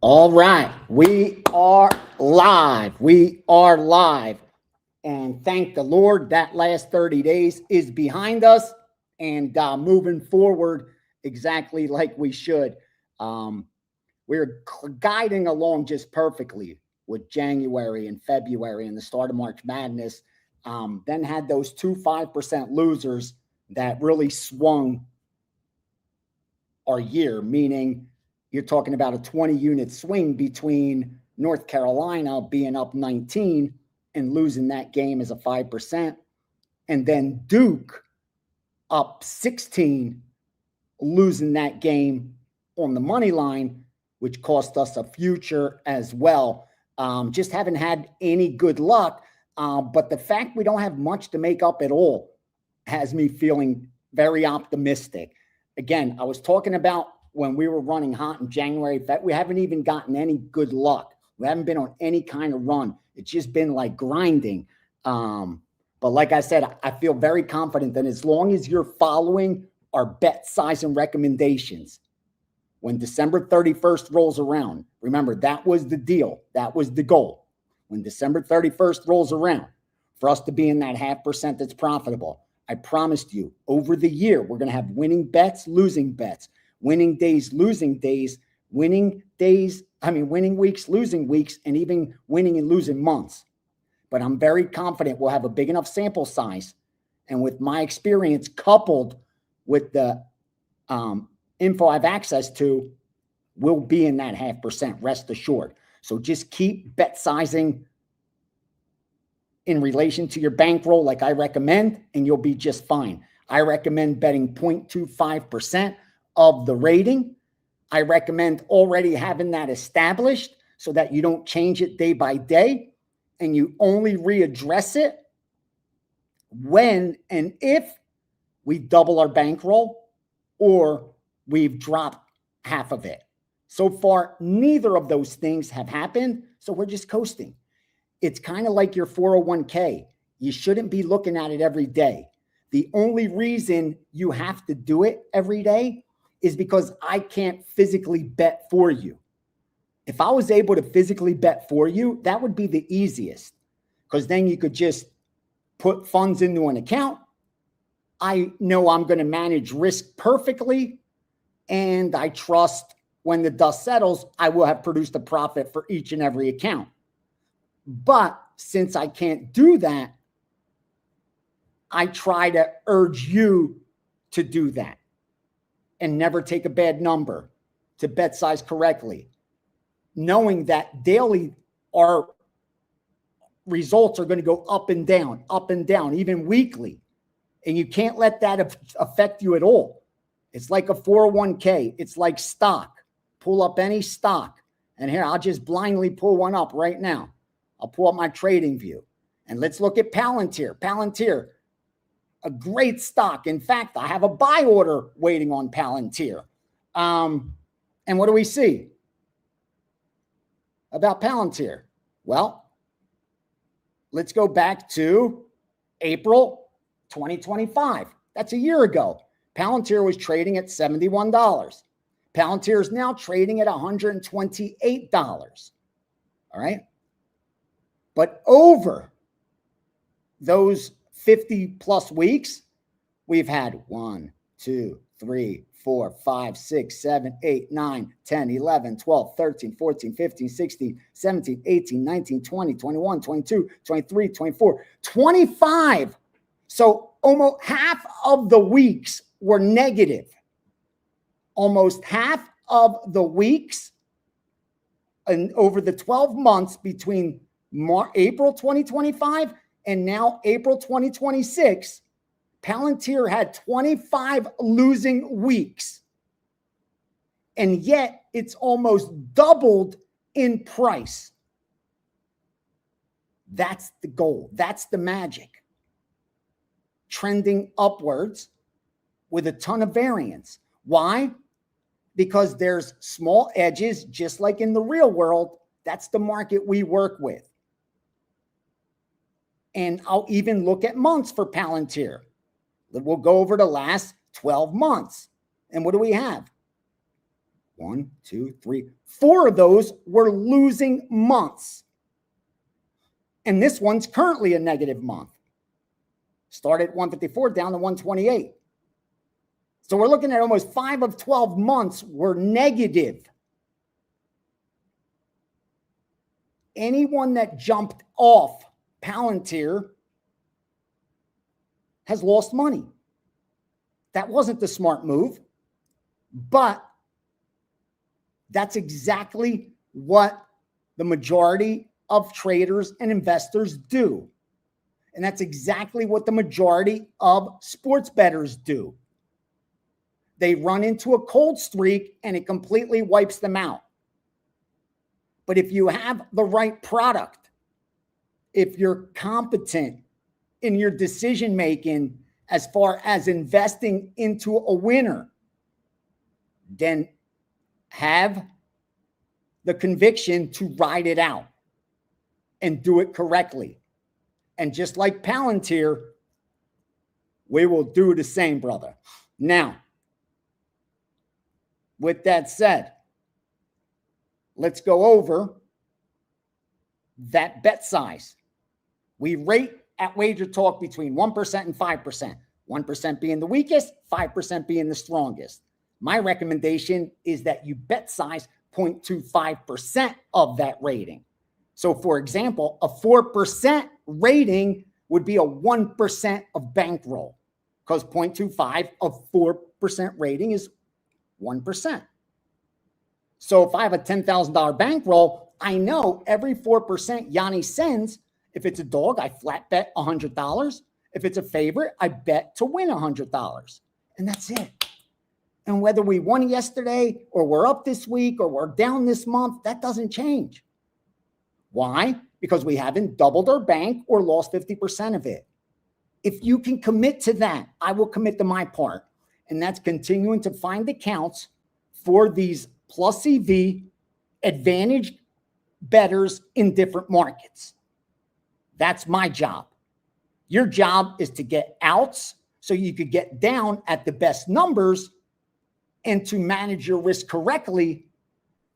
All right, we are live. We are live. And thank the Lord that last 30 days is behind us and moving forward exactly like we should. We're guiding along just perfectly with January and February and the start of March Madness. Then had those two 5% losers that really swung our year, meaning you're talking about a 20-unit swing between North Carolina being up 19 and losing that game as a 5%, and then Duke up 16, losing that game on the money line, which cost us a future as well. Just haven't had any good luck. But the fact we don't have much to make up at all has me feeling very optimistic. Again, I was talking about when we were running hot in January, that we haven't even gotten any good luck. We haven't been on any kind of run. It's just been like grinding. But like I said, I feel very confident that as long as you're following our bet size and recommendations, when December 31st rolls around, remember, that was the deal. That was the goal. When December 31st rolls around, for us to be in that 0.5% that's profitable, I promised you over the year, we're going to have winning bets, losing bets, winning days, losing days, winning weeks, losing weeks, and even winning and losing months. But I'm very confident we'll have a big enough sample size. And with my experience coupled with the info I've access to, we'll be in that 0.5%, rest assured. So just keep bet sizing in relation to your bankroll like I recommend, and you'll be just fine. I recommend betting 0.25% of the rating. I recommend already having that established so that you don't change it day by day, and you only readdress it when and if we double our bankroll or we've dropped half of it. So far, neither of those things have happened, so we're just coasting. It's kind of like your 401k. You shouldn't be looking at it every day. The only reason you have to do it every day is because I can't physically bet for you. If I was able to physically bet for you, that would be the easiest, because then you could just put funds into an account. I know I'm going to manage risk perfectly, and I trust when the dust settles, I will have produced a profit for each and every account. But since I can't do that, I try to urge you to do that and never take a bad number, to bet size correctly, knowing that daily our results are going to go up and down, even weekly. And you can't let that affect you at all. It's like a 401k. It's like stock. Pull up any stock. And here, I'll just blindly pull one up right now. I'll pull up my trading view. And let's look at Palantir. Palantir, a great stock. In fact, I have a buy order waiting on Palantir. And what do we see about Palantir? Well, let's go back to April 2025. That's a year ago. Palantir was trading at $71. Palantir is now trading at $128. All right. But over those 50 plus weeks, we've had 1, 2, 3, 4, 5, 6, 7, 8, 9, 10, 11, 12, 13, 14, 15, 16, 17, 18, 19, 20, 21, 22, 23, 24, 25. So almost half of the weeks were negative. Almost half of the weeks and over the 12 months between April 2025 and now April 2026, Palantir had 25 losing weeks. And yet it's almost doubled in price. That's the goal. That's the magic. Trending upwards with a ton of variance. Why? Because there's small edges, just like in the real world. That's the market we work with. And I'll even look at months for Palantir. We'll go over the last 12 months. And what do we have? 1, 2, 3, 4 of those were losing months. And this one's currently a negative month. Started at 154 down to 128. So we're looking at almost 5 of 12 months were negative. Anyone that jumped off Palantir has lost money. That wasn't the smart move, but that's exactly what the majority of traders and investors do. And that's exactly what the majority of sports bettors do. They run into a cold streak and it completely wipes them out. But if you have the right product, if you're competent in your decision making as far as investing into a winner, then have the conviction to ride it out and do it correctly. And just like Palantir, we will do the same, brother. Now, with that said, let's go over that bet size. We rate at WagerTalk between 1% and 5%. 1% being the weakest, 5% being the strongest. My recommendation is that you bet size 0.25% of that rating. So, for example, a 4% rating would be a 1% of Bankroll, because 0.25 of 4% rating is 1%. So if I have a $10,000 bankroll, I know every 4% Gianni sends, if it's a dog, I flat bet $100. If it's a favorite, I bet to win $100. And that's it. And whether we won yesterday or we're up this week or we're down this month, that doesn't change. Why? Because we haven't doubled our bank or lost 50% of it. If you can commit to that, I will commit to my part. And that's continuing to find accounts for these plus EV advantaged bettors in different markets. That's my job. Your job is to get outs so you could get down at the best numbers and to manage your risk correctly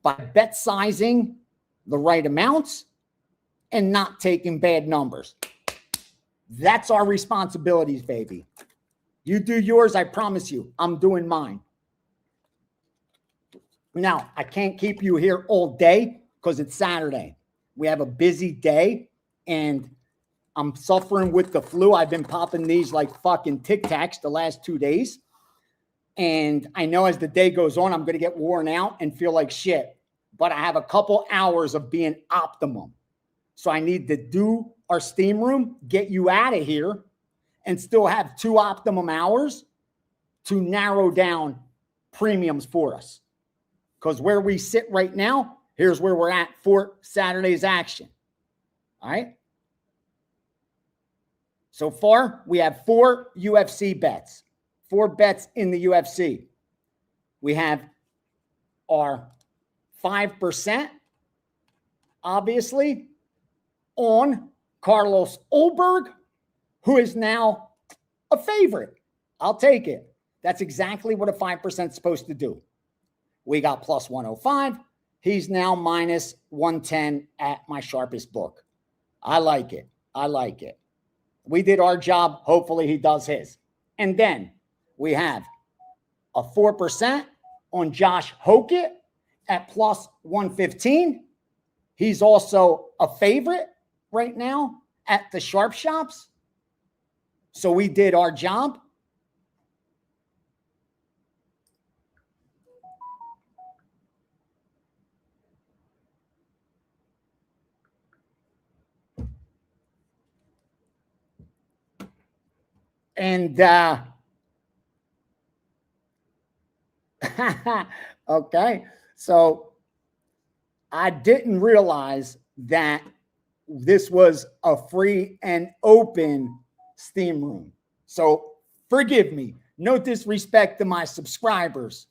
by bet sizing the right amounts and not taking bad numbers. That's our responsibilities, baby. You do yours, I promise you. I'm doing mine. Now, I can't keep you here all day because it's Saturday. We have a busy day, and I'm suffering with the flu. I've been popping these like fucking Tic Tacs the last 2 days. And I know as the day goes on, I'm going to get worn out and feel like shit. But I have a couple hours of being optimum. So I need to do our steam room, get you out of here, and still have 2 optimum hours to narrow down premiums for us. Because where we sit right now, here's where we're at for Saturday's action. All right. So far, we have 4 UFC bets, 4 bets in the UFC. We have our 5%, obviously, on Carlos Ulberg, who is now a favorite. I'll take it. That's exactly what a 5% is supposed to do. We got plus 105. He's now minus 110 at my sharpest book. I like it. I like it. We did our job. Hopefully he does his. And then we have a 4% on Josh Hokett at plus 115. He's also a favorite right now at the sharp shops. So we did our job. And okay, so I didn't realize that this was a free and open steam room. So forgive me. No disrespect to my subscribers.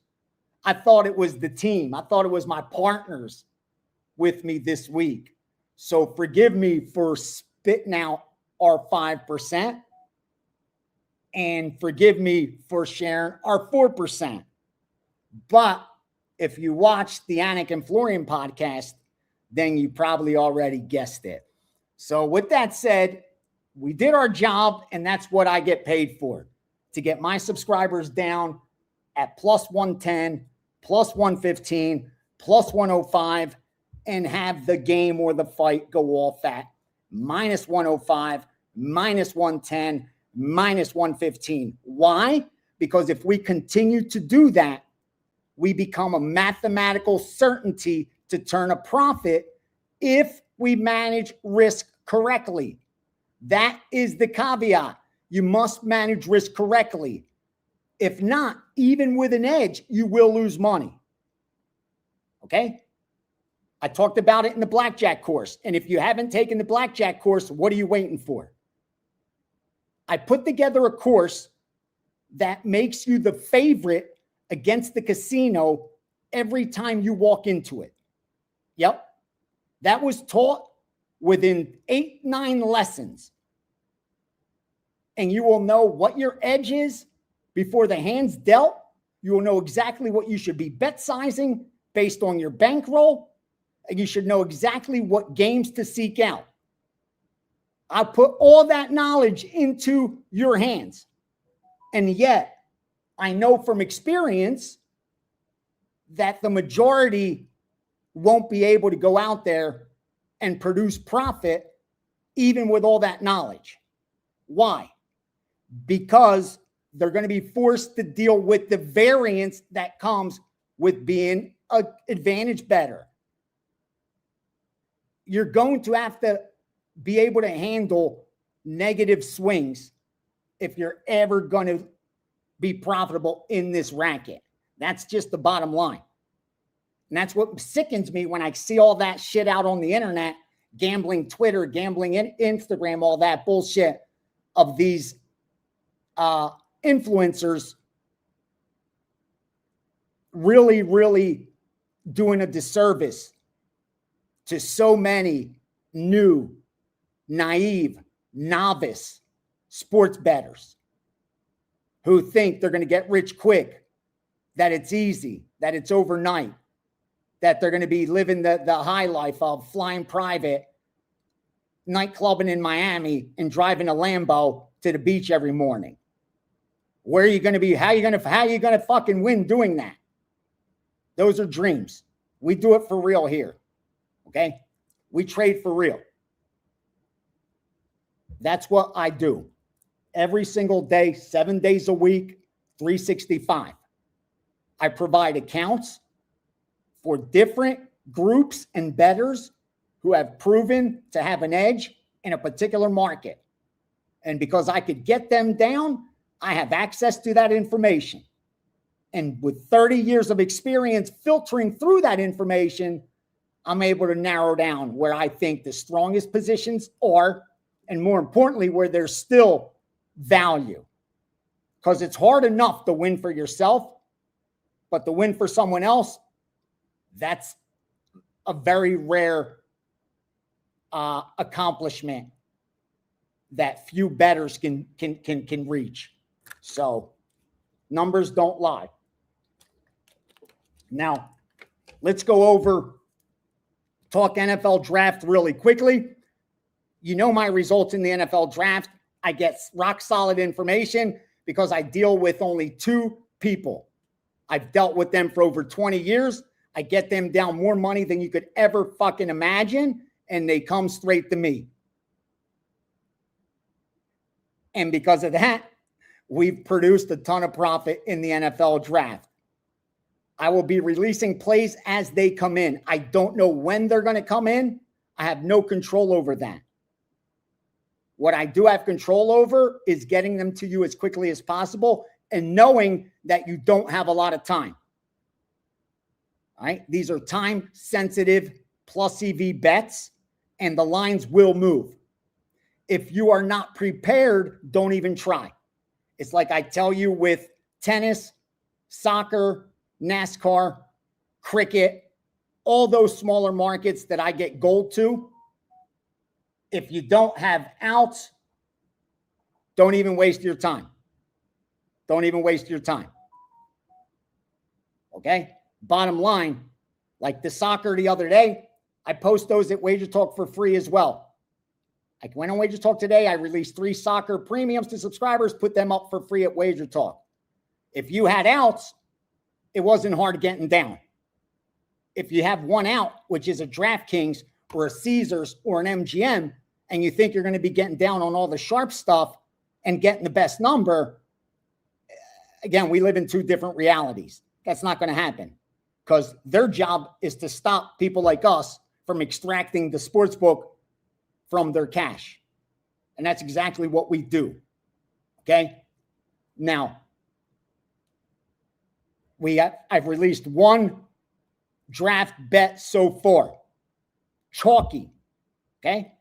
I thought it was the team. I thought it was my partners with me this week. So forgive me for spitting out our 5%. And forgive me for sharing our 4%. But if you watched the Anik and Florian podcast, then you probably already guessed it. So with that said, we did our job, and that's what I get paid for, to get my subscribers down at plus 110, plus 115, plus 105, and have the game or the fight go off at minus 105, minus 110, minus 115. Why? Because if we continue to do that, we become a mathematical certainty to turn a profit if we manage risk correctly. That is the caveat. You must manage risk correctly. If not, even with an edge, you will lose money. Okay? I talked about it in the blackjack course. And if you haven't taken the blackjack course, what are you waiting for? I put together a course that makes you the favorite against the casino every time you walk into it. Yep. That was taught within 8-9 lessons. And you will know what your edge is before the hand's dealt. You will know exactly what you should be bet sizing based on your bankroll. And you should know exactly what games to seek out. I put all that knowledge into your hands. And yet, I know from experience that the majority won't be able to go out there and produce profit even with all that knowledge. Why? Because they're going to be forced to deal with the variance that comes with being an advantage bettor. You're going to have to be able to handle negative swings if you're ever going to be profitable in this racket. That's just the bottom line. And that's what sickens me when I see all that shit out on the internet, gambling Twitter, gambling Instagram, all that bullshit of these influencers really, really doing a disservice to so many new, naive, novice sports bettors who think they're going to get rich quick, that it's easy, that it's overnight, that they're going to be living the high life of flying private, nightclubbing in Miami, and driving a Lambo to the beach every morning. Where are you going to be? How are you going to fucking win doing that? Those are dreams. We do it for real here. Okay? We trade for real. That's what I do. Every single day, 7 days a week, 365. I provide accounts for different groups and bettors who have proven to have an edge in a particular market. And because I could get them down, I have access to that information. And with 30 years of experience filtering through that information, I'm able to narrow down where I think the strongest positions are, and more importantly, where there's still value. Because it's hard enough to win for yourself, but to win for someone else, that's a very rare accomplishment that few bettors can reach. So numbers don't lie. Now, let's go over, talk NFL draft really quickly. You know my results in the NFL draft. I get rock solid information because I deal with only 2 people. I've dealt with them for over 20 years. I get them down more money than you could ever fucking imagine, and they come straight to me. And because of that, we've produced a ton of profit in the NFL draft. I will be releasing plays as they come in. I don't know when they're going to come in. I have no control over that. What I do have control over is getting them to you as quickly as possible and knowing that you don't have a lot of time. All right? These are time-sensitive plus EV bets, and the lines will move. If you are not prepared, don't even try. It's like I tell you with tennis, soccer, NASCAR, cricket, all those smaller markets that I get gold to. If you don't have outs, don't even waste your time. Don't even waste your time. Okay? Bottom line, like the soccer the other day, I post those at WagerTalk for free as well. I went on WagerTalk today. I released 3 soccer premiums to subscribers, put them up for free at WagerTalk. If you had outs, it wasn't hard getting down. If you have one out, which is a DraftKings or a Caesars or an MGM, and you think you're going to be getting down on all the sharp stuff and getting the best number, again, we live in 2 different realities. That's not going to happen because their job is to stop people like us from extracting the sportsbook from their cash. And that's exactly what we do. Okay. Now, I've released 1 draft bet so far. Chalky. Okay.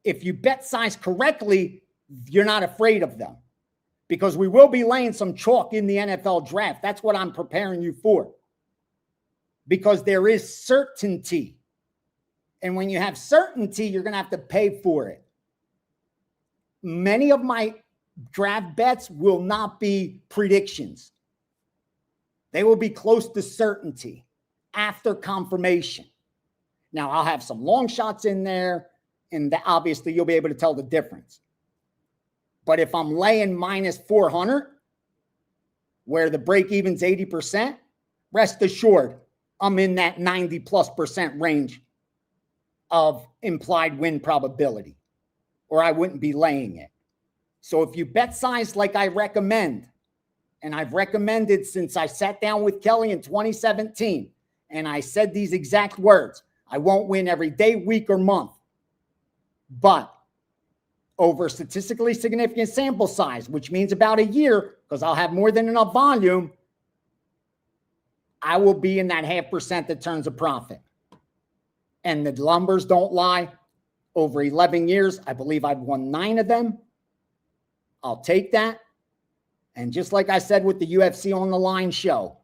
If you bet size correctly, you're not afraid of them because we will be laying some chalk in the NFL draft. That's what I'm preparing you for because there is certainty. And when you have certainty, you're going to have to pay for it. Many of my draft bets will not be predictions. They will be close to certainty after confirmation. Now, I'll have some long shots in there, and obviously you'll be able to tell the difference. But if I'm laying minus 400, where the break-even's 80%, rest assured, I'm in that 90+% range of implied win probability, or I wouldn't be laying it. So if you bet size like I recommend, and I've recommended since I sat down with Kelly in 2017, and I said these exact words, I won't win every day, week, or month, but over statistically significant sample size, which means about a year, because I'll have more than enough volume, I will be in that 0.5% that turns a profit. And the numbers don't lie. Over 11 years, I believe I've won 9 of them. I'll take that. And just like I said with the UFC on the Line show,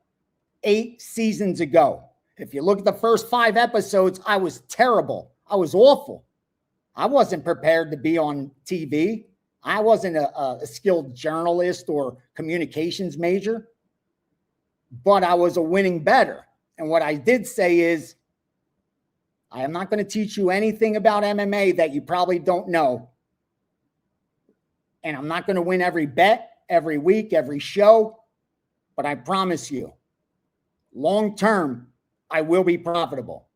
8 seasons ago, if you look at the first 5 episodes, I was terrible. I was awful. I wasn't prepared to be on TV. I wasn't a skilled journalist or communications major, but I was a winning bettor. And what I did say is, I am not going to teach you anything about MMA that you probably don't know. And I'm not going to win every bet, every week, every show. But I promise you, long term, I will be profitable.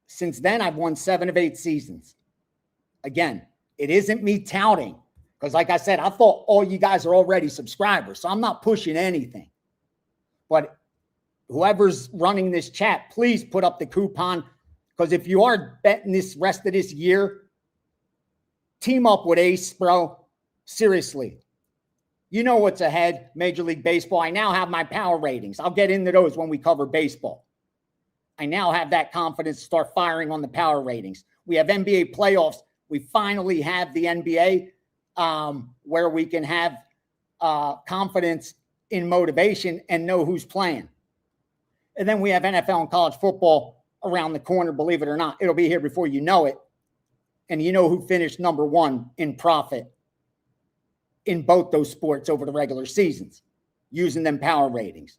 Since then, I've won 7 of 8 seasons. Again, it isn't me touting. Because like I said, I thought all you guys are already subscribers. So I'm not pushing anything. But whoever's running this chat, please put up the coupon. Because if you are betting this rest of this year, team up with Ace, bro. Seriously. You know what's ahead, Major League Baseball. I now have my power ratings. I'll get into those when we cover baseball. I now have that confidence to start firing on the power ratings. We have NBA playoffs. We finally have the NBA where we can have confidence in motivation and know who's playing. And then we have NFL and college football around the corner, believe it or not. It'll be here before you know it. And you know who finished number 1 in profit in both those sports over the regular seasons, using them power ratings.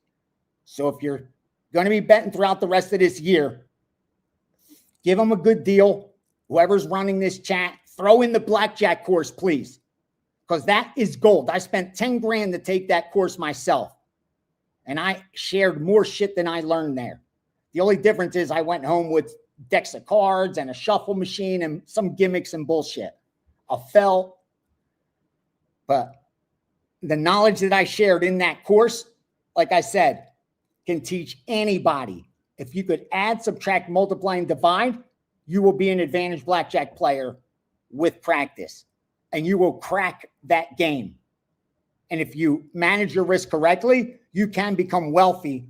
So if you're going to be betting throughout the rest of this year, give them a good deal. Whoever's running this chat, throw in the blackjack course, please, because that is gold. I spent 10 grand to take that course myself, and I shared more shit than I learned there. The only difference is I went home with decks of cards and a shuffle machine and some gimmicks and bullshit. A felt. But the knowledge that I shared in that course, like I said, can teach anybody. If you could add, subtract, multiply, and divide, you will be an advantage blackjack player with practice. And you will crack that game. And if you manage your risk correctly, you can become wealthy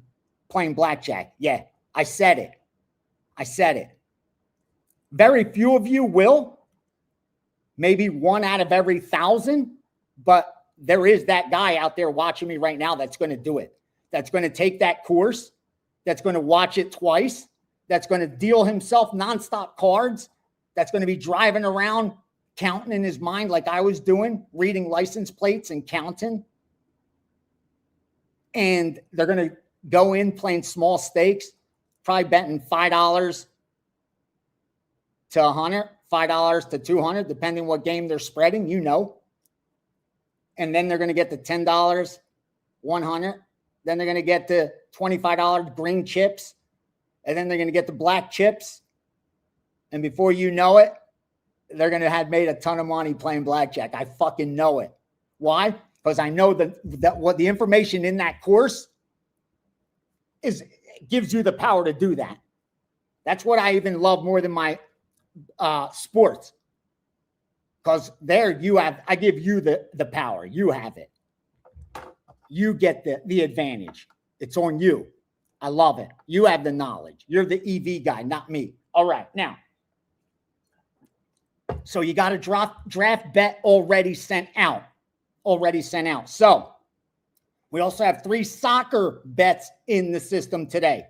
playing blackjack. Yeah. I said it. I said it. Very few of you will. Maybe 1 out of every 1,000. But there is that guy out there watching me right now that's going to do it. That's going to take that course. That's going to watch it twice. That's going to deal himself nonstop cards. That's going to be driving around counting in his mind like I was doing, reading license plates and counting. And they're going to go in playing small stakes, probably betting $5 to 100, $5 to 200, depending what game they're spreading, And then they're going to get the $10, 100. Then they're going to get the $25 green chips. And then they're going to get the black chips. And before you know it, they're going to have made a ton of money playing blackjack. I fucking know it. Why? Because I know that what the information in that course gives you the power to do that. That's what I even love more than my sports. Because there I give you the power. You have it. You get the advantage. It's on you. I love it. You have the knowledge. You're the EV guy, not me. All right. Now, so you got a draft bet already sent out. So we also have 3 soccer bets in the system today.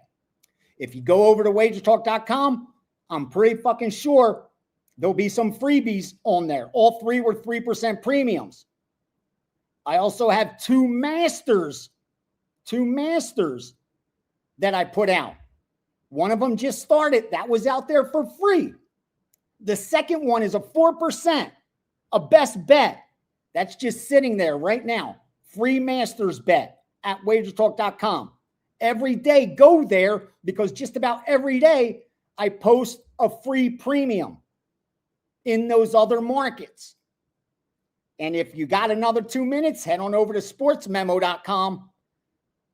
If you go over to WagerTalk.com, I'm pretty fucking sure there'll be some freebies on there. All 3 were 3% premiums. I also have 2 masters that I put out. One of them just started. That was out there for free. The second one is a 4%, a best bet. That's just sitting there right now. Free masters bet at WagerTalk.com. Every day, go there because just about every day I post a free premium in those other markets. And if you got another 2 minutes, head on over to sportsmemo.com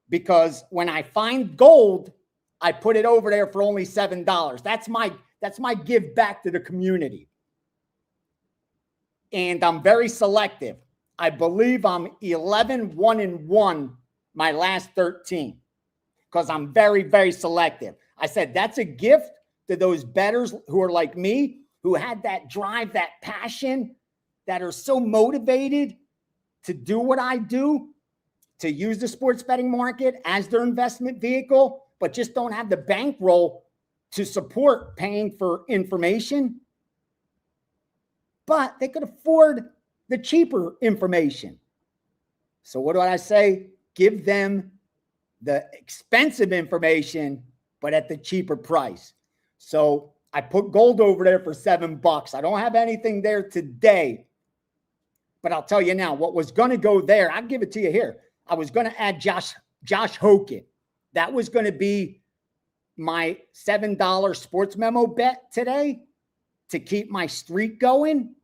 because when I find gold, I put it over there for only $7. That's my give back to the community. And I'm very selective. I believe I'm 11-1-1 my last 13 because I'm very, very selective. I said that's a gift to those bettors who are like me, who had that drive, that passion, that are so motivated to do what I do, to use the sports betting market as their investment vehicle, but just don't have the bankroll to support paying for information. But they could afford the cheaper information. So what do I say? Give them the expensive information, but at the cheaper price. So I put gold over there for $7. I don't have anything there today, but I'll tell you now, what was going to go there, I'll give it to you here. I was going to add Josh Hoken. That was going to be my $7 sports memo bet today to keep my streak going.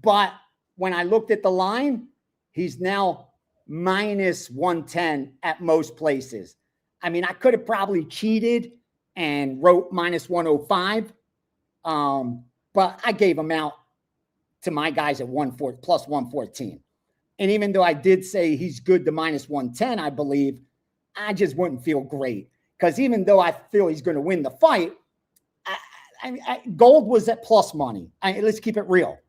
But when I looked at the line, he's now minus 110 at most places. I mean, I could have probably cheated and wrote minus 105. But I gave him out to my guys at plus 114. And even though I did say he's good to minus 110, I believe, I just wouldn't feel great. Because even though I feel he's going to win the fight, gold was at plus money. Let's keep it real.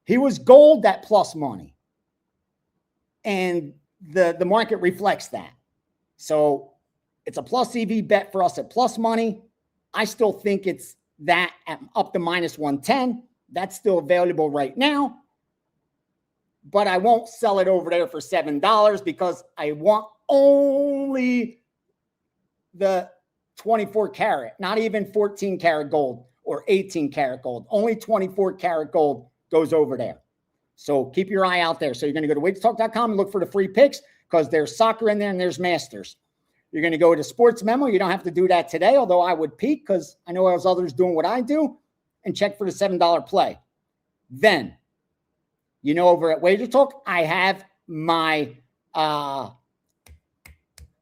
He was gold at plus money. And the market reflects that. So it's a plus EV bet for us at plus money. I still think it's that at up to minus 110. That's still available right now. But I won't sell it over there for $7 because I want only the 24 karat, not even 14 karat gold or 18 karat gold. Only 24 karat gold goes over there. So keep your eye out there. So you're going to go to WagerTalk.com and look for the free picks because there's soccer in there and there's masters. You're going to go to Sports Memo. You don't have to do that today, although I would peek because I know there's others doing what I do, and check for the $7 play. Then, over at WagerTalk, I have my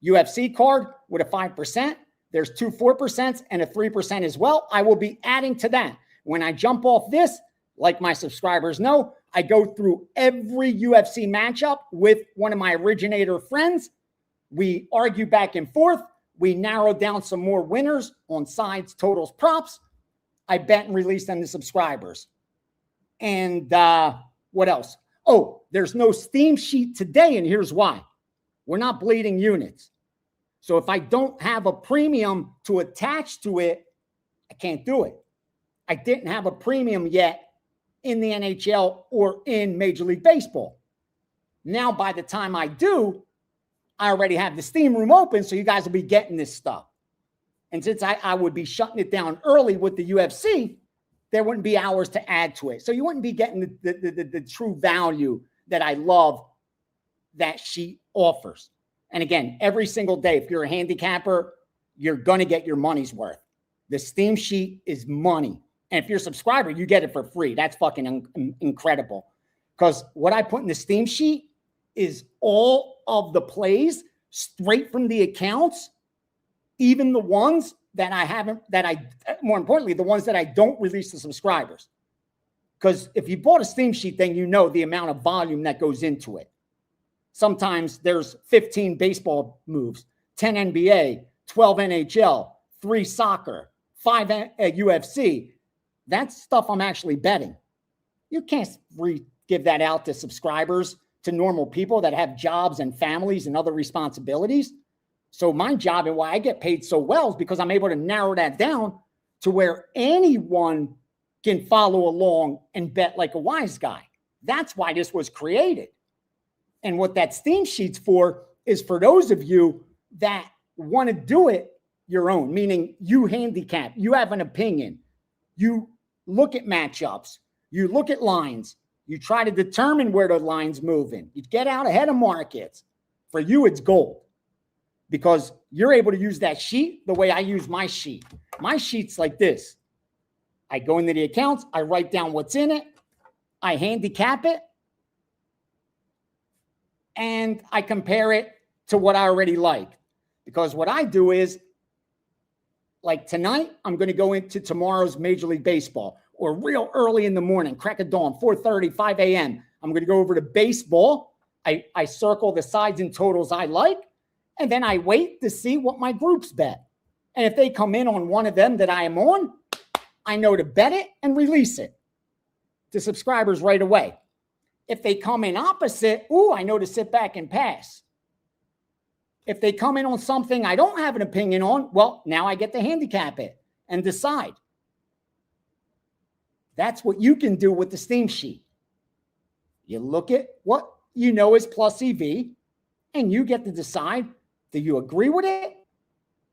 UFC card with a 5%. There's 2 4% and a 3% as well. I will be adding to that. When I jump off this, like my subscribers know, I go through every UFC matchup with one of my originator friends. We argue back and forth. We narrow down some more winners on sides, totals, props. I bet and release them to subscribers. And what else? Oh, there's no Steam sheet today, and here's why. We're not bleeding units. So if I don't have a premium to attach to it, I can't do it. I didn't have a premium yet in the NHL or in Major League Baseball. Now, by the time I do, I already have the Steam room open, so you guys will be getting this stuff. And since I would be shutting it down early with the UFC, there wouldn't be hours to add to it. So you wouldn't be getting the true value that I love that she offers. And again, every single day, if you're a handicapper, you're going to get your money's worth. The Steam sheet is money. And if you're a subscriber, you get it for free. That's fucking incredible. Because what I put in the Steam sheet is all of the plays straight from the accounts, even the ones that I haven't, more importantly, the ones that I don't release to subscribers. Because if you bought a Steam sheet, then you know the amount of volume that goes into it. Sometimes there's 15 baseball moves, 10 NBA, 12 NHL, 3 soccer, 5 UFC. That's stuff I'm actually betting. You can't give that out to subscribers, to normal people that have jobs and families and other responsibilities. So my job and why I get paid so well is because I'm able to narrow that down to where anyone can follow along and bet like a wise guy. That's why this was created. And what that Steam sheet's for is for those of you that want to do it your own, meaning you handicap, you have an opinion, you look at matchups, you look at lines, you try to determine where the line's moving, you get out ahead of markets. For you, it's gold because you're able to use that sheet the way I use my sheet. My sheet's like this. I go into the accounts, I write down what's in it, I handicap it, and I compare it to what I already like. Because what I do is, like tonight, I'm going to go into tomorrow's Major League Baseball, or real early in the morning, crack of dawn, 4:30, 5 a.m. I'm going to go over to baseball. I circle the sides and totals I like, and then I wait to see what my groups bet. And if they come in on one of them that I am on, I know to bet it and release it to subscribers right away. If they come in opposite, I know to sit back and pass. If they come in on something I don't have an opinion on, well, now I get to handicap it and decide. That's what you can do with the Steam sheet. You look at what you know is plus EV, and you get to decide, do you agree with it?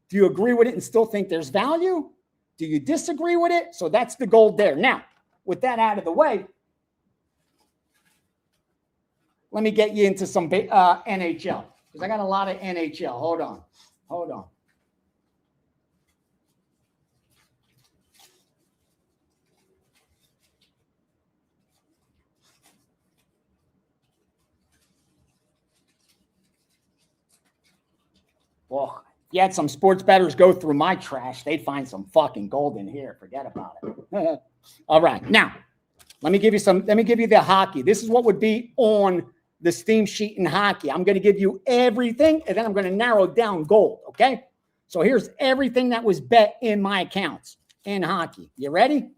Do you agree with it and still think there's value? Do you disagree with it? So that's the gold there. Now, with that out of the way, let me get you into some NHL, because I got a lot of NHL. Hold on. Well, if you had some sports bettors go through my trash, they'd find some fucking gold in here. Forget about it. All right. Now, let me give you the hockey. This is what would be on the Steam sheet in hockey. I'm going to give you everything, and then I'm going to narrow down gold, okay? So here's everything that was bet in my accounts in hockey. You ready?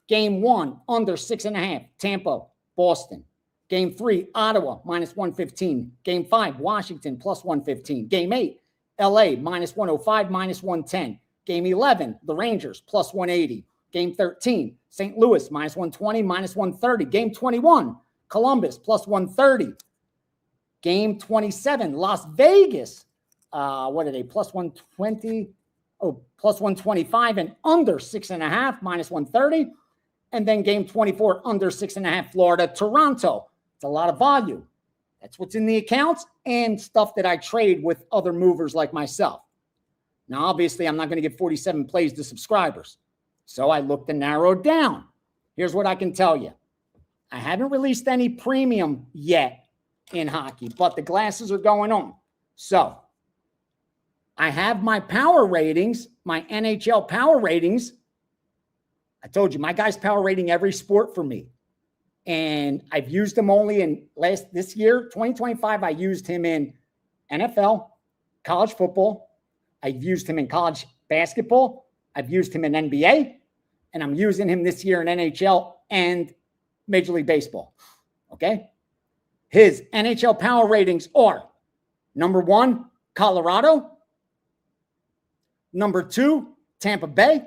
Game 1, under 6.5, Tampa, Boston. Game 3, Ottawa, minus 115. Game 5, Washington, plus 115. Game 8, LA, minus 105, minus 110. Game 11, the Rangers, plus 180. Game 13, St. Louis, minus 120, minus 130. Game 21, Columbus, plus 130. Game 27, Las Vegas. What are they? Plus 120. Plus 125 and under 6.5, minus 130. And then game 24, under 6.5, Florida, Toronto. It's a lot of volume. That's what's in the accounts and stuff that I trade with other movers like myself. Now, obviously, I'm not going to give 47 plays to subscribers. So I look to narrow down. Here's what I can tell you. I haven't released any premium yet in hockey, but the glasses are going on. So I have my power ratings, my NHL power ratings. I told you, my guy's power rating every sport for me. And I've used him only in this year, 2025, I used him in NFL, college football. I've used him in college basketball. I've used him in NBA. And I'm using him this year in NHL and Major League Baseball. Okay? His NHL power ratings are number 1, Colorado. Number 2, Tampa Bay.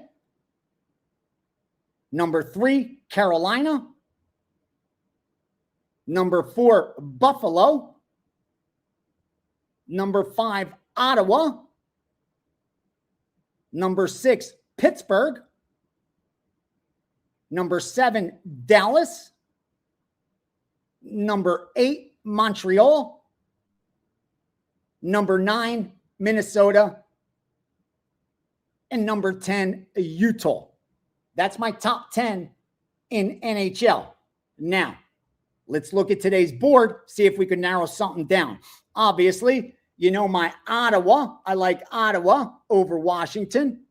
Number 3, Carolina. Number 4, Buffalo. Number 5, Ottawa. Number 6, Pittsburgh. Number 7, Dallas. Number 8, Montreal. Number 9, Minnesota. And number 10, Utah. That's my top 10 in NHL. Now, let's look at today's board, see if we can narrow something down. Obviously, you know my Ottawa. I like Ottawa over Washington.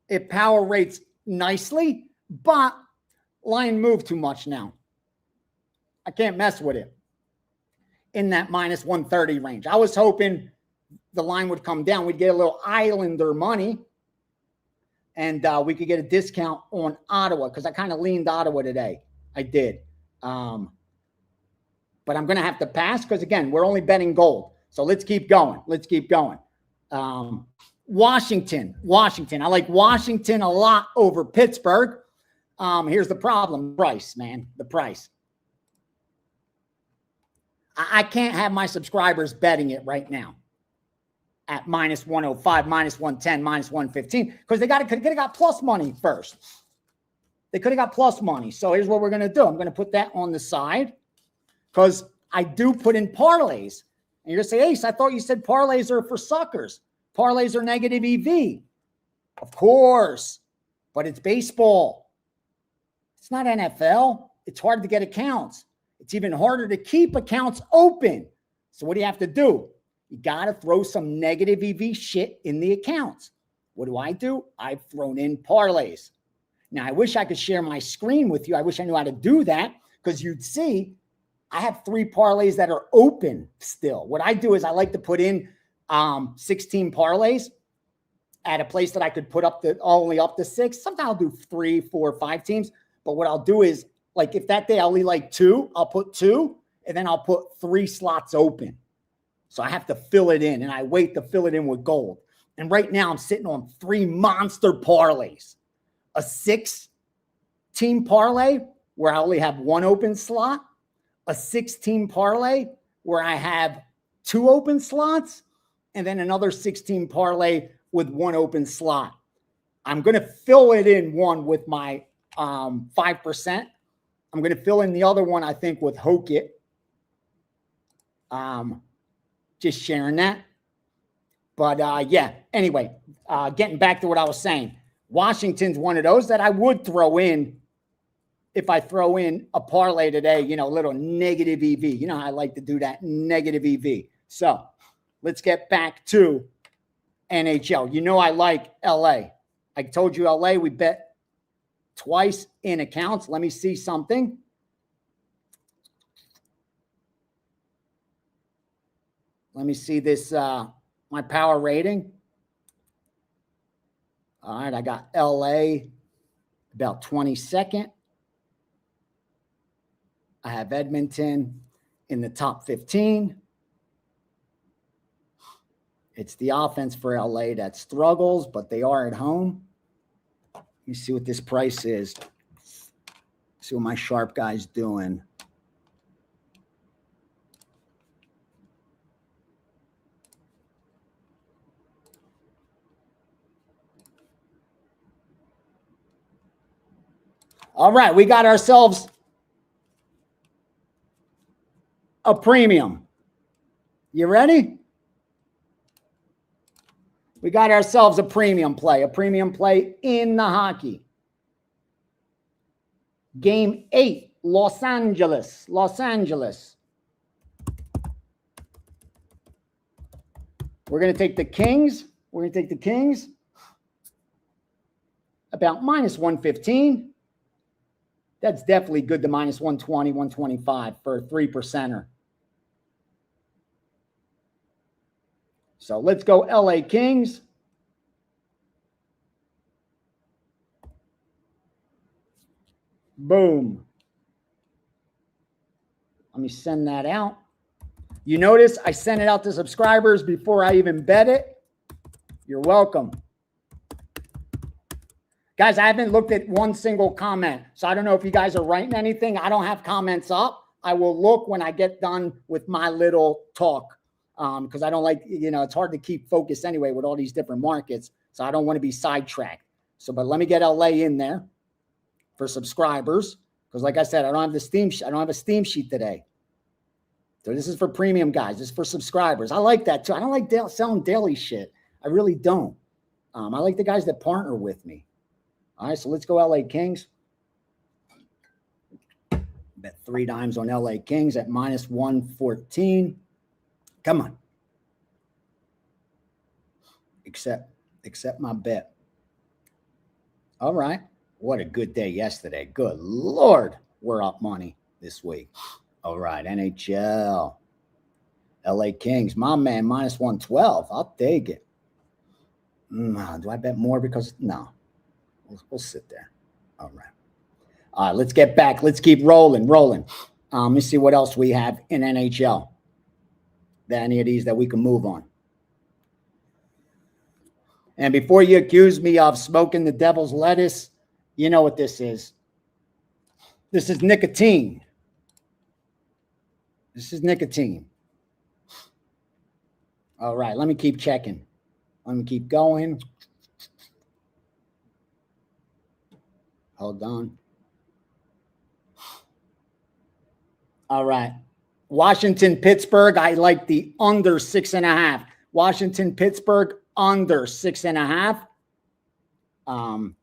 It power rates nicely, but line moved too much now. I can't mess with it in that minus 130 range. I was hoping the line would come down. We'd get a little Islander money, and we could get a discount on Ottawa because I kind of leaned Ottawa today. I did. But I'm going to have to pass because, again, we're only betting gold. So let's keep going. Washington. I like Washington a lot over Pittsburgh. Here's the problem. Price, man. The price. I can't have my subscribers betting it right now at minus 105, minus 110, minus 115 because they could have got plus money first. They could have got plus money. So here's what we're going to do. I'm going to put that on the side because I do put in parlays. And you're going to say, Ace, I thought you said parlays are for suckers. Parlays are negative EV. Of course, but it's baseball. It's not NFL. It's hard to get accounts. It's even harder to keep accounts open. So what do you have to do? You got to throw some negative EV shit in the accounts. What do? I've thrown in parlays. Now, I wish I could share my screen with you. I wish I knew how to do that because you'd see I have 3 parlays that are open still. What I do is I like to put in 16 parlays at a place that I could put only up to 6. Sometimes I'll do 3, 4, 5 teams. But what I'll do is, like, if that day I only like 2, I'll put 2, and then I'll put 3 slots open. So I have to fill it in, and I wait to fill it in with gold. And right now I'm sitting on 3 monster parlays. A 6-team parlay where I only have 1 open slot. A 6-team parlay where I have 2 open slots. And then another 6-team parlay with 1 open slot. I'm going to fill it in one with my 5%. I'm going to fill in the other one, I think, with Hoke It. Just sharing that. But, yeah, anyway, getting back to what I was saying. Washington's one of those that I would throw in if I throw in a parlay today, a little negative EV. I like to do that, negative EV. So let's get back to NHL. I like LA. I told you LA, we bet twice in accounts. Let me see something. Let me see this, my power rating. All right, I got LA about 22nd. I have Edmonton in the top 15. It's the offense for LA that struggles, but they are at home. You see what this price is. See what my sharp guy's doing. All right, we got ourselves a premium. You ready? We got ourselves a premium play in the hockey. Game 8, Los Angeles. We're going to take the Kings. About minus 115. That's definitely good to minus 120, 125 for a 3%er. So let's go LA Kings. Boom. Let me send that out. You notice I sent it out to subscribers before I even bet it. You're welcome. Guys, I haven't looked at one single comment, so I don't know if you guys are writing anything. I don't have comments up. I will look when I get done with my little talk. because I don't like, it's hard to keep focused anyway with all these different markets. So I don't want to be sidetracked. So, but let me get LA in there for subscribers. Because like I said, I don't have a steam sheet today. So this is for premium guys. This is for subscribers. I like that too. I don't like selling daily shit. I really don't. I like the guys that partner with me. All right, so let's go LA Kings. Bet 3 dimes on LA Kings at minus 114. Come on. Accept my bet. All right. What a good day yesterday. Good Lord. We're up money this week. All right. NHL. LA Kings. My man, minus 112. I'll take it. Do I bet more because? No. We'll sit there. All right. All right. Let's get back. Let's keep rolling. Let me see what else we have in NHL. Any of these that we can move on. And before you accuse me of smoking the devil's lettuce, you know what this is. This is nicotine. This is nicotine. All right, let me keep checking. Let me keep going. Hold on. All right. Washington, Pittsburgh. I like the under 6.5. Washington, Pittsburgh, under 6.5.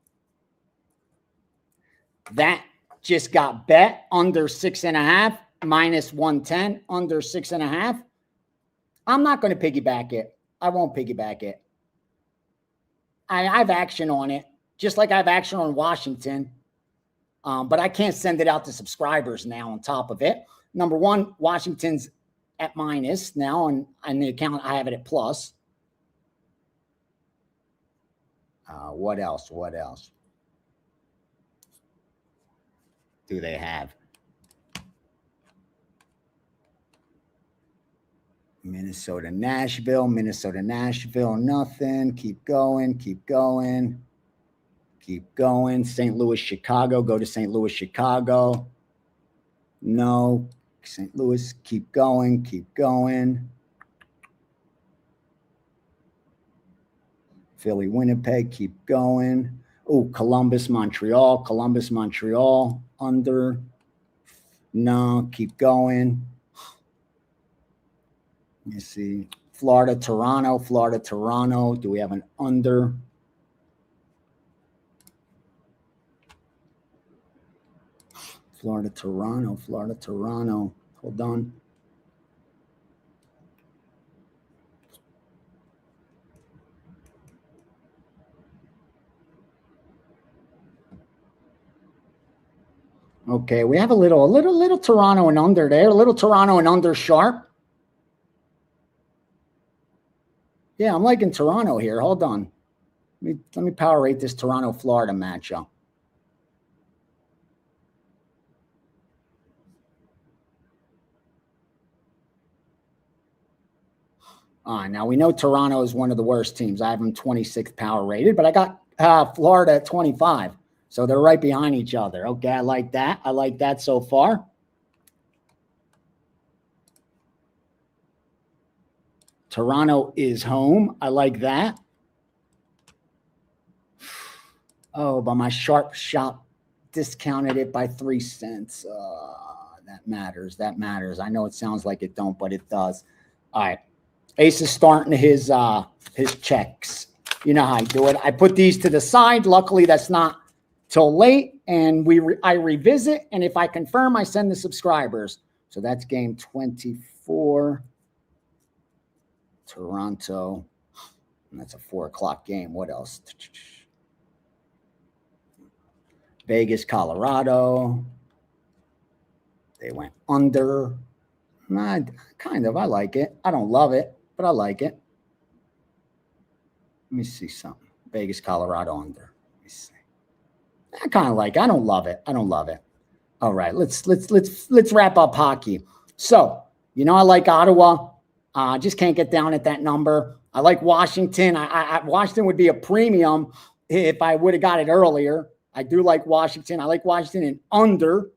That just got bet under 6.5, minus 110, under 6.5. I'm not going to piggyback it. I won't piggyback it. I have action on it, just like I have action on Washington. But I can't send it out to subscribers now on top of it. Number one, Washington's at minus now, and on the account I have it at plus. What else? What else do they have? Minnesota, Nashville, nothing. Keep going. St. Louis, Chicago. Go to St. Louis, Chicago. No. St. Louis, keep going. Philly, Winnipeg, keep going. Oh, Columbus, Montreal, under. No, keep going. Let me see. Florida, Toronto. Do we have an under? Florida, Toronto. Hold on. Okay, we have a little Toronto and under there. A little Toronto and under sharp. Yeah, I'm liking Toronto here. Hold on. Let me power rate this Toronto-Florida matchup. All right, now we know Toronto is one of the worst teams. I have them 26th power rated, but I got Florida at 25. So they're right behind each other. Okay, I like that. I like that so far. Toronto is home. I like that. Oh, but my sharp shop discounted it by 3 cents. That matters. I know it sounds like it don't, but it does. All right. Ace is starting his checks. You know how I do it. I put these to the side. Luckily, that's not till late, and I revisit, and if I confirm, I send the subscribers. So that's game 24. Toronto. And that's a 4:00 game. What else? Vegas, Colorado. They went under. Kind of. I like it. I don't love it, but I like it. Let me see something. Vegas, Colorado under. Let me see. I kind of like it. I don't love it. All right, let's wrap up hockey. So, I like Ottawa. Just can't get down at that number. I like Washington. Washington would be a premium if I would have got it earlier. I do like Washington. I like Washington and under.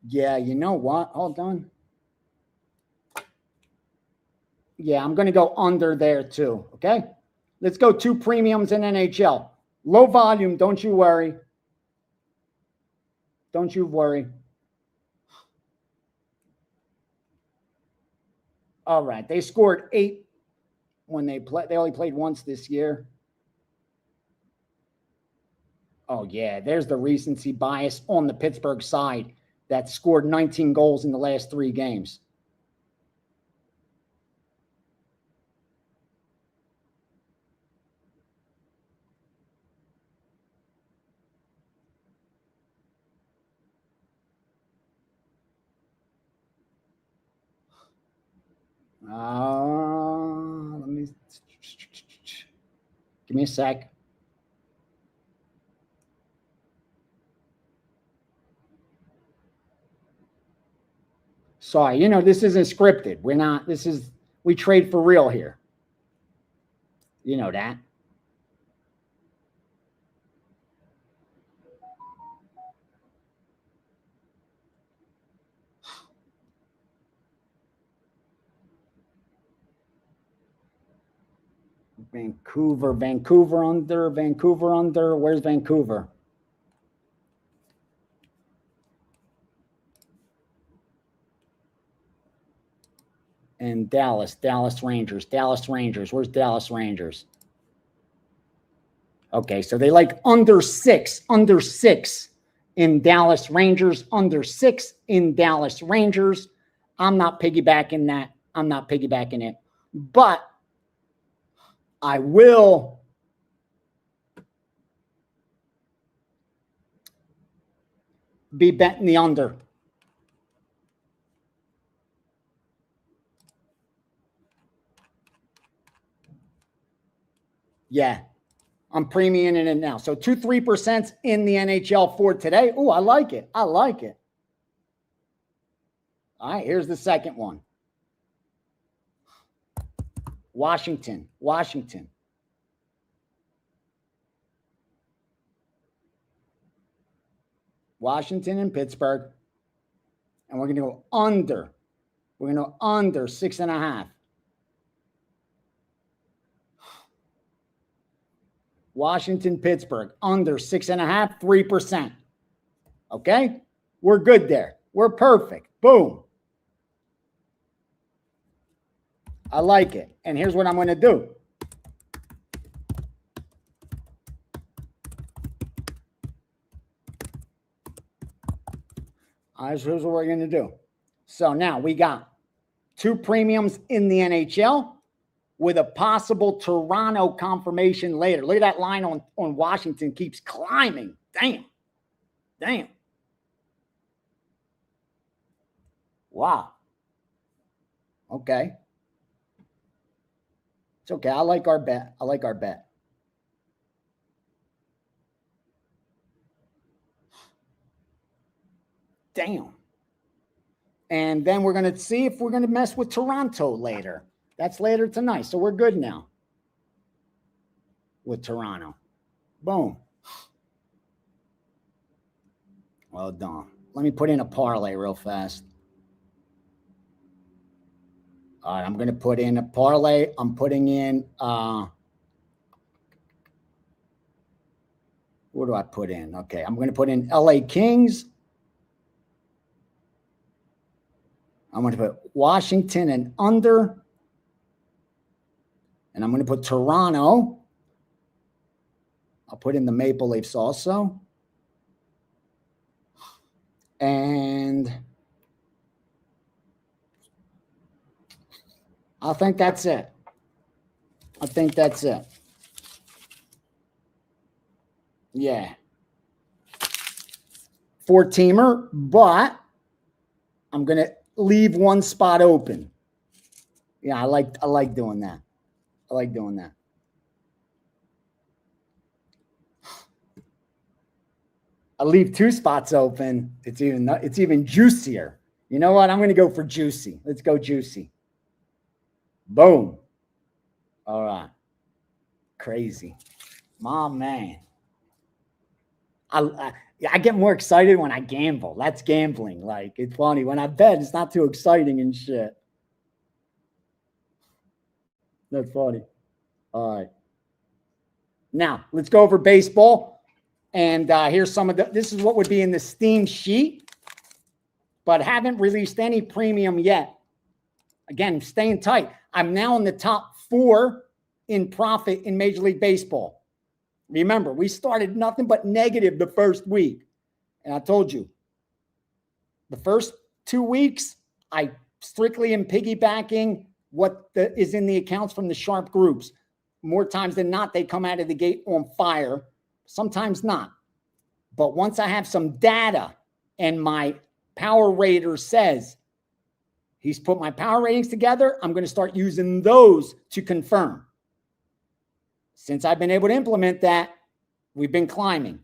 Yeah, you know what? Hold on. Yeah, I'm going to go under there too. Okay. Let's go 2 premiums in NHL. Low volume. Don't you worry. Don't you worry. All right. They scored 8 when they played. They only played once this year. Oh, yeah. There's the recency bias on the Pittsburgh side that scored 19 goals in the last 3 games. Let me give me a sec. Sorry, this isn't scripted. We're not. We trade for real here. You know that. Vancouver under. Where's Vancouver? And Dallas Rangers. Where's Dallas Rangers? Okay, so they like under 6 in Dallas Rangers, under 6 in Dallas Rangers. I'm not piggybacking that. I'm not piggybacking it. But I will be betting the under. Yeah, I'm premiuming it now. So 2-3% in the NHL for today. Oh, I like it. All right, here's the second one. Washington. Washington and Pittsburgh. And we're going to go under. We're going to go under 6.5. Washington, Pittsburgh, under 6.5, 3%. Okay? We're good there. We're perfect. Boom. I like it. And here's what I'm going to do. Here's what we're going to do. So now we got 2 premiums in the NHL with a possible Toronto confirmation later. Look at that line on Washington keeps climbing. Damn. Wow. Okay. It's okay. I like our bet. Damn. And then we're going to see if we're going to mess with Toronto later. That's later tonight. So we're good now with Toronto. Boom. Well done. Let me put in a parlay real fast. All right, I'm going to put in a parlay. I'm putting in, what do I put in? Okay, I'm going to put in LA Kings. I'm going to put Washington and under. And I'm going to put Toronto. I'll put in the Maple Leafs also. And I think that's it. Yeah. 4-teamer, but I'm going to leave one spot open. Yeah, I like doing that. I leave 2 spots open. It's even juicier. You know what? I'm going to go for juicy. Let's go juicy. Boom. All right. Crazy. My man. I get more excited when I gamble. That's gambling. Like, it's funny. When I bet, it's not too exciting and shit. That's funny. All right. Now, let's go over baseball. And here's some of this is what would be in the Steam sheet, but haven't released any premium yet. Again, staying tight. I'm now in the top 4 in profit in Major League Baseball. Remember, we started nothing but negative the first week. And I told you, the first 2 weeks, I strictly am piggybacking what is in the accounts from the sharp groups. More times than not, they come out of the gate on fire. Sometimes not. But once I have some data and my power rater says he's put my power ratings together, I'm going to start using those to confirm. Since I've been able to implement that, we've been climbing.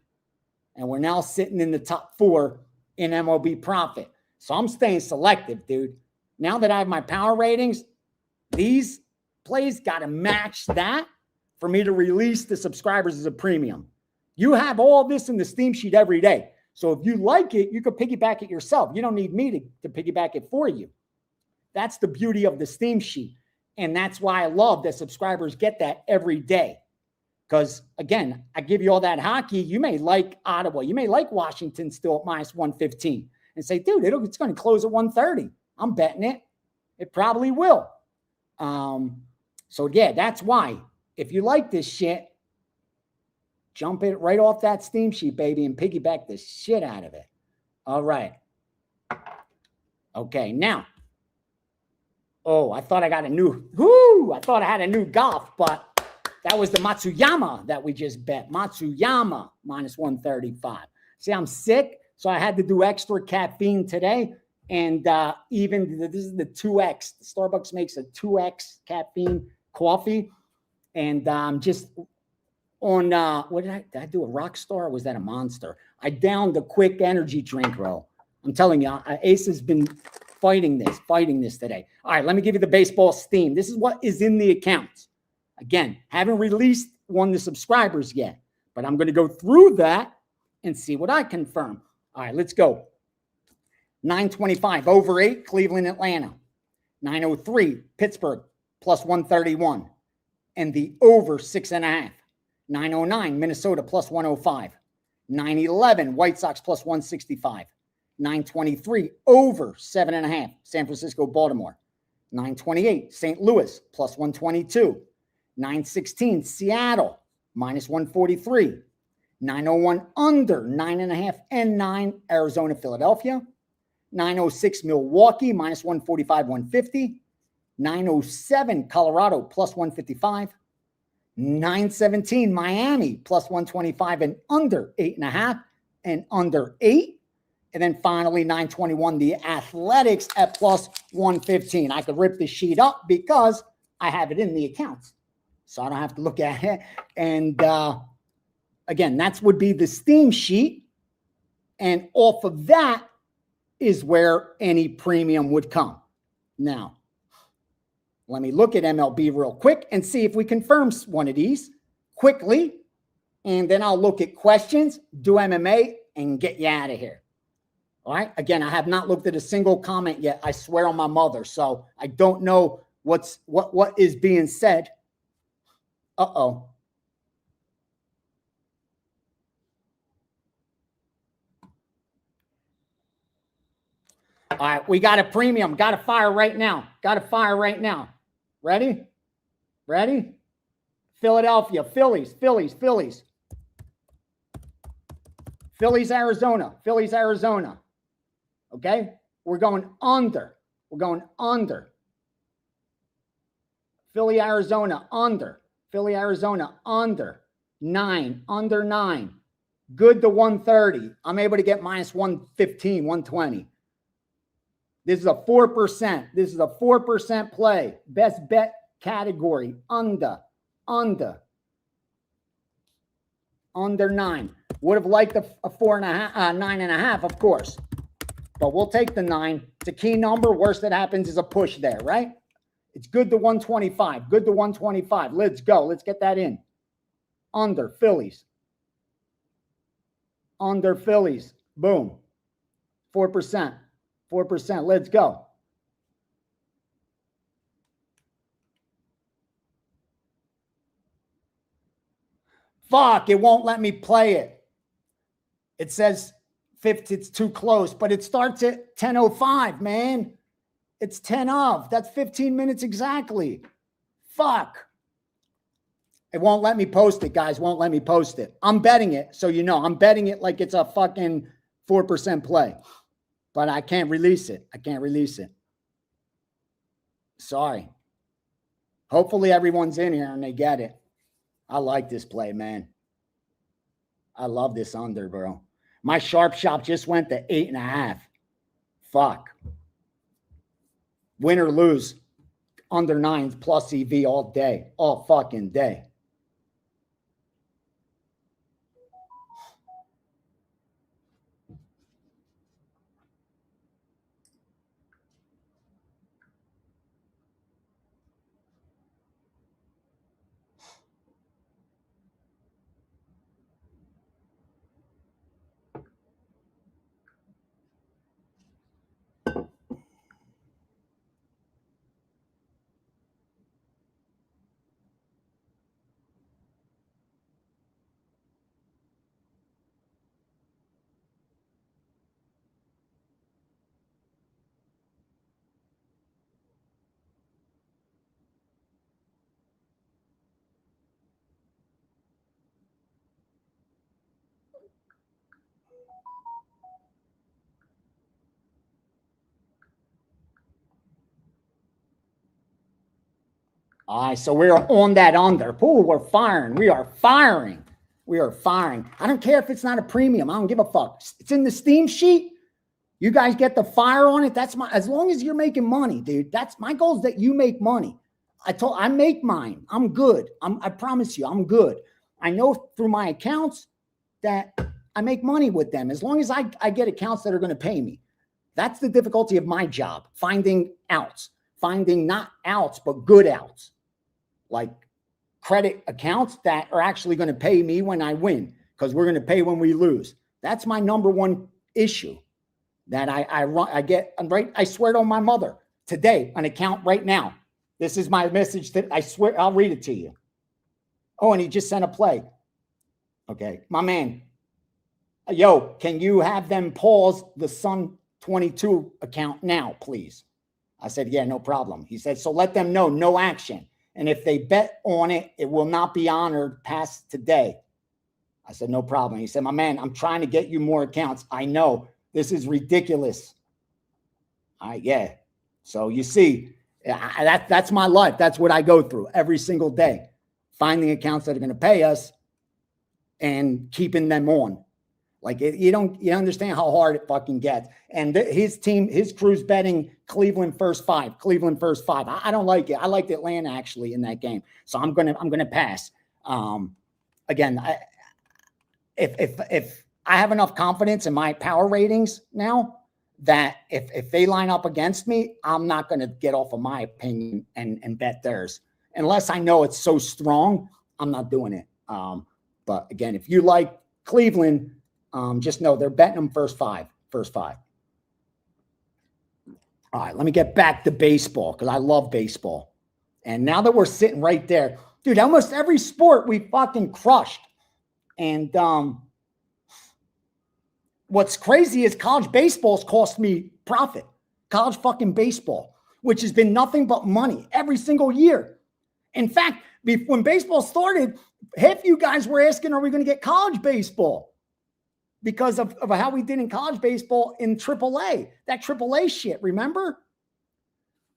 And we're now sitting in the top 4 in MLB profit. So I'm staying selective, dude. Now that I have my power ratings, these plays got to match that for me to release the subscribers as a premium. You have all this in the Steam sheet every day. So if you like it, you could piggyback it yourself. You don't need me to piggyback it for you. That's the beauty of the Steam sheet. And that's why I love that subscribers get that every day. Because, again, I give you all that hockey. You may like Ottawa. You may like Washington still at minus 115 and say, dude, it's going to close at 130. I'm betting it. It probably will. So, yeah, that's why. If you like this shit, jump it right off that Steam sheet, baby, and piggyback the shit out of it. All right. Okay, now. Oh, I thought I got a new, I thought I had a new golf, but that was the Matsuyama that we just bet. Matsuyama, minus 135. See, I'm sick, so I had to do extra caffeine today. And even this is the 2X. Starbucks makes a 2X caffeine coffee. And just on, what did I do? A Rockstar or was that a Monster? I downed a quick energy drink roll. I'm telling you, Ace has been fighting this today. All right, let me give you the baseball steam. This is what is in the accounts. Again, haven't released one to subscribers yet, but I'm going to go through that and see what I confirm. All right, let's go. 925 over 8, Cleveland, Atlanta. 903, Pittsburgh, plus 131. And the over 6.5. 909, Minnesota, plus 105. 911, White Sox, plus 165. 923, over 7.5, San Francisco, Baltimore. 928, St. Louis, plus 122. 916, Seattle, minus 143. 901, under 9.5 and 9, Arizona, Philadelphia. 906, Milwaukee, minus 145, 150. 907, Colorado, plus 155. 917, Miami, plus 125 and under 8.5 and under 8. And then finally, 921, the Athletics at plus 115. I could rip the sheet up because I have it in the accounts. So I don't have to look at it. And again, that would be the Steam sheet. And off of that is where any premium would come. Now, let me look at MLB real quick and see if we confirm one of these quickly. And then I'll look at questions, do MMA, and get you out of here. All right. Again, I have not looked at a single comment yet. I swear on my mother. So I don't know what is being said. Uh-oh. All right. We got a premium. Got to fire right now. Ready? Philadelphia, Phillies. Phillies, Arizona. Okay? We're going under. Philly, Arizona, under 9, under 9. Good to 130. I'm able to get minus 115, 120. This is a 4%. This is a 4% play. Best bet category, under 9. Would have liked a 4.5, 9.5, of course. But we'll take the 9. It's a key number. Worst that happens is a push there, right? It's good to 125. Let's go. Let's get that in. Under Phillies. under Phillies. Boom. 4%. 4%. Let's go. Fuck, it won't let me play it. It says 50, it's too close, but it starts at 10:05, man. It's 10 of. That's 15 minutes exactly. Fuck. It won't let me post it, guys. Won't let me post it. I'm betting it, so you know. I'm betting it like it's a fucking 4% play. But I can't release it. I can't release it. Sorry. Hopefully everyone's in here and they get it. I like this play, man. I love this under, bro. My sharp shop just went to 8.5. Fuck. Win or lose. Under 9 plus EV all day. All fucking day. All right, so we're on that under. Ooh, we're firing. We are firing. We are firing. I don't care if it's not a premium. I don't give a fuck. It's in the Steam sheet. You guys get the fire on it. That's my, as long as you're making money, dude. That's my goal, is that you make money. I make mine. I'm good. I promise you, I'm good. I know through my accounts that I make money with them. As long as I get accounts that are going to pay me. That's the difficulty of my job. Finding outs. Finding not outs, but good outs. Like credit accounts that are actually going to pay me when I win, because we're going to pay when we lose. That's my number one issue that I get. Right, I swear to my mother today, an account right now. This is my message that I swear, I'll read it to you. Oh, and he just sent a play. Okay, my man. Yo, can you have them pause the Sun 22 account now, please? I said, yeah, no problem. He said, so let them know, no action. And if they bet on it, it will not be honored past today. I said, no problem. He said, my man, I'm trying to get you more accounts. I know this is ridiculous. All right, yeah. So you see, that's my life. That's what I go through every single day. Finding accounts that are going to pay us and keeping them on. Like you understand how hard it fucking gets. And his team, his crew's betting Cleveland first 5. Cleveland first 5. I don't like it. I liked Atlanta actually in that game, so I'm gonna pass. Again, if I have enough confidence in my power ratings now that if they line up against me, I'm not gonna get off of my opinion and bet theirs unless I know it's so strong. I'm not doing it. But again, if you like Cleveland. Just know they're betting them first 5. First 5. All right, let me get back to baseball because I love baseball. And now that we're sitting right there, dude, almost every sport we fucking crushed. And what's crazy is college baseball's cost me profit. College fucking baseball, which has been nothing but money every single year. In fact, when baseball started, half you guys were asking, are we going to get college baseball? Because of how we did in college baseball in AAA, that AAA shit, remember?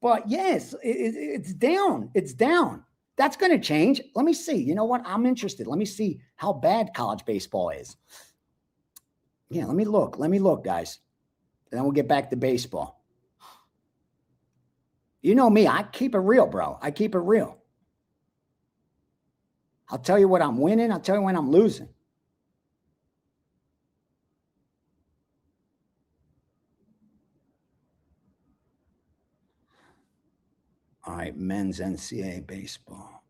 But yes, it's down. It's down. That's going to change. Let me see. You know what? I'm interested. Let me see how bad college baseball is. Yeah, let me look. Let me look, guys. And then we'll get back to baseball. You know me. I keep it real, bro. I keep it real. I'll tell you what I'm winning. I'll tell you when I'm losing. All right, men's NCAA baseball.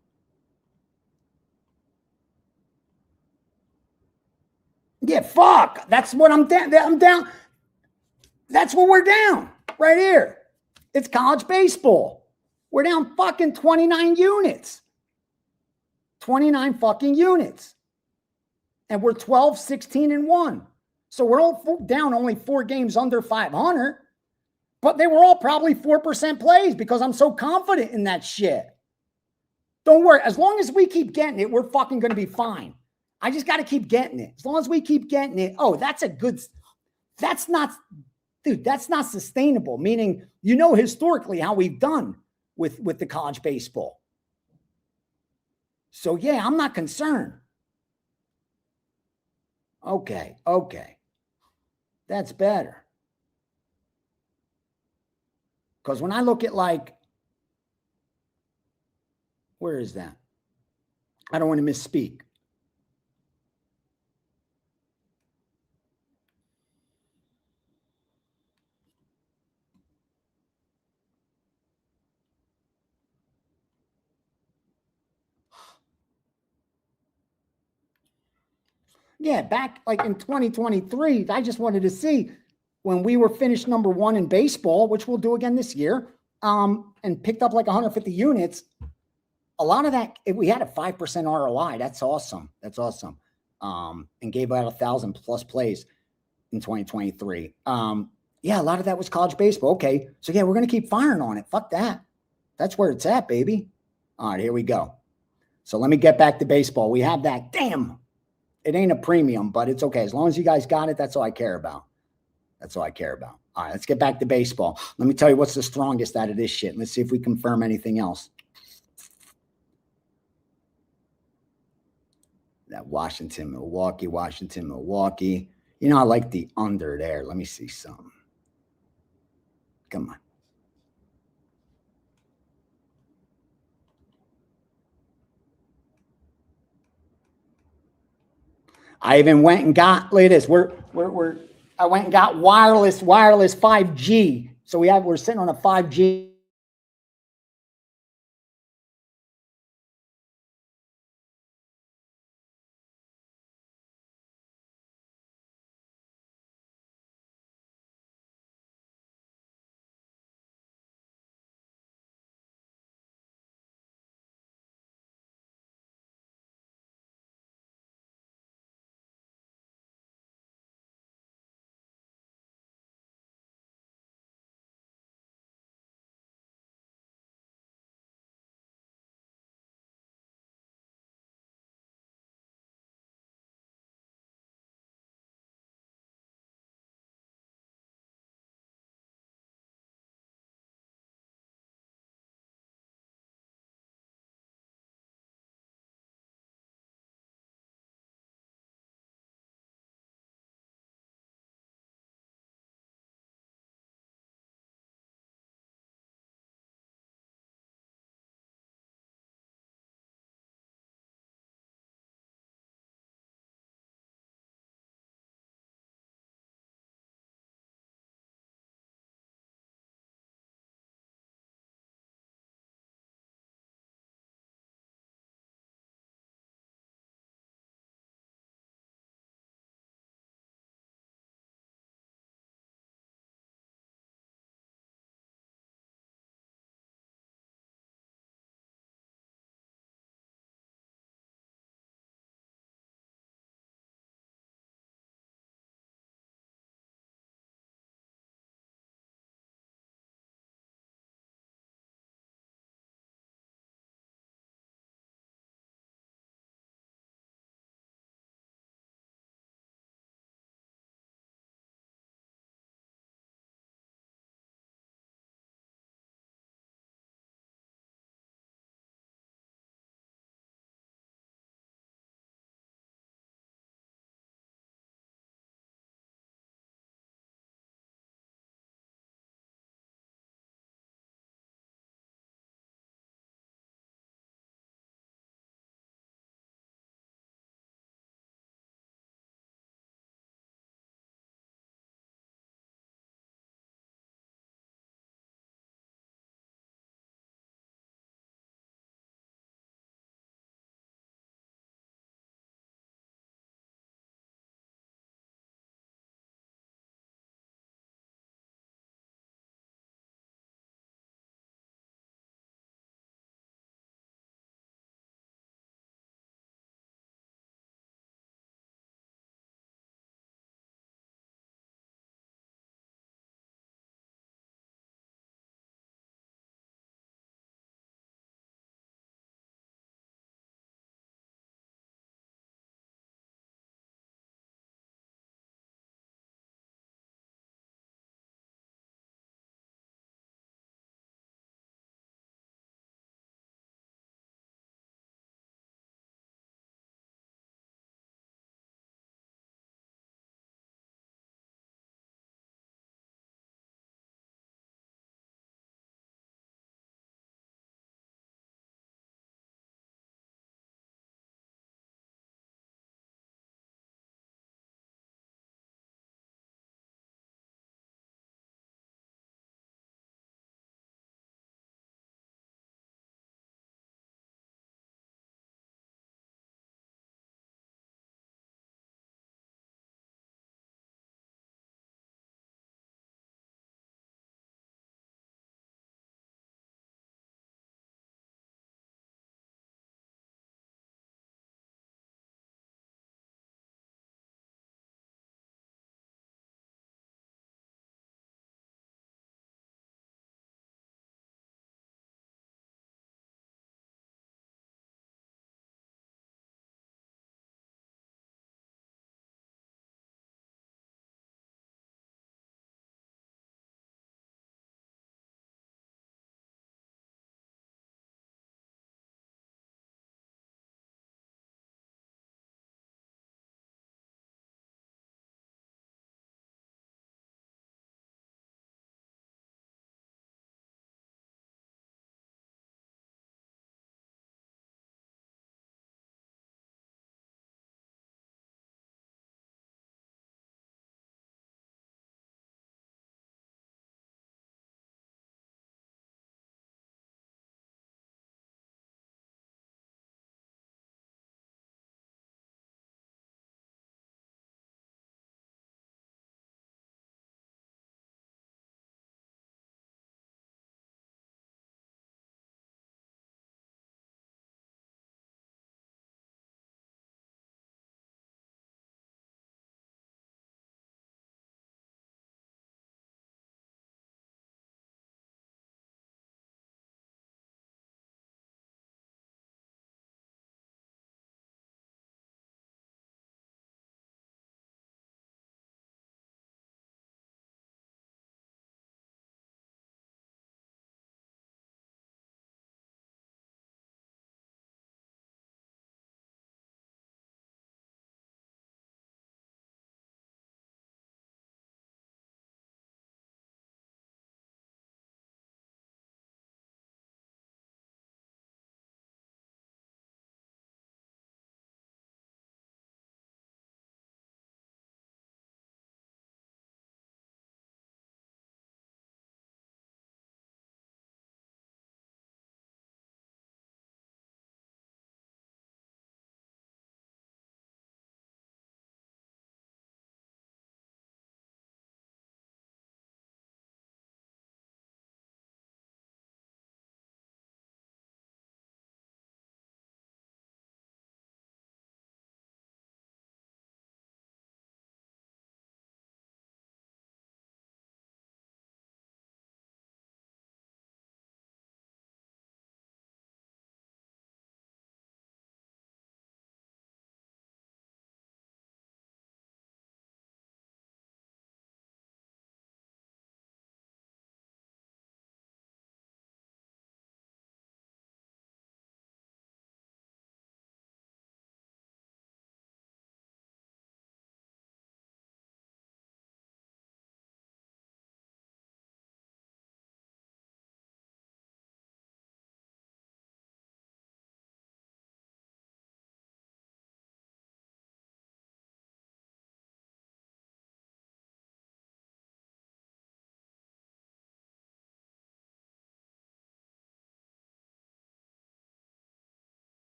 Yeah, fuck. That's what I'm down. I'm down. That's what we're down right here. It's college baseball. We're down fucking 29 units. 29 fucking units. And we're 12, 16, and 1. So we're all down only 4 games under 500. But they were all probably 4% plays because I'm so confident in that shit. Don't worry. As long as we keep getting it, we're fucking going to be fine. I just got to keep getting it. As long as we keep getting it. Oh, that's not, dude, that's not sustainable. Meaning, historically how we've done with the college baseball. So yeah, I'm not concerned. Okay. That's better. Because when I look at where is that? I don't want to misspeak. Yeah, back in 2023, I just wanted to see when we were finished number 1 in baseball, which we'll do again this year, and picked up 150 units. A lot of that, we had a 5% ROI. That's awesome. And gave out 1,000 plus plays in 2023. Yeah, a lot of that was college baseball. Okay, so yeah, we're going to keep firing on it. Fuck that. That's where it's at, baby. All right, here we go. So let me get back to baseball. We have that. Damn. It ain't a premium, but it's okay. As long as you guys got it, that's all I care about. All right, let's get back to baseball. Let me tell you what's the strongest out of this shit. Let's see if we confirm anything else. That Washington, Milwaukee. I like the under there. Let me see something. Come on. I even went and got, look at this. I went and got wireless 5G. So we're sitting on a 5G